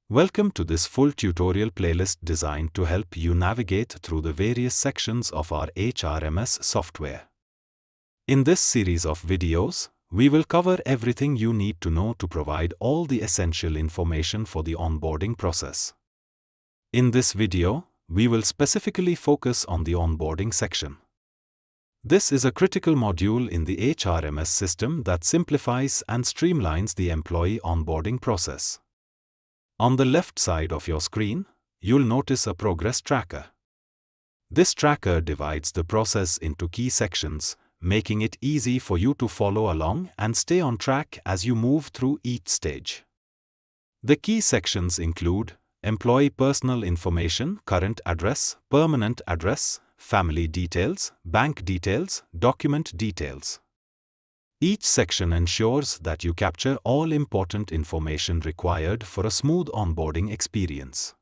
Welcome to this full tutorial playlist designed to help you navigate through the various sections of our HRMS software. In this series of videos, we will cover everything you need to know to provide all the essential information for the onboarding process. In this video, we will specifically focus on the onboarding section. This is a critical module in the HRMS system that simplifies and streamlines the employee onboarding process. On the left side of your screen, you'll notice a progress tracker. This tracker divides the process into key sections, making it easy for you to follow along and stay on track as you move through each stage. The key sections include employee personal information, current address, permanent address, family details, bank details, document details. Each section ensures that you capture all important information required for a smooth onboarding experience.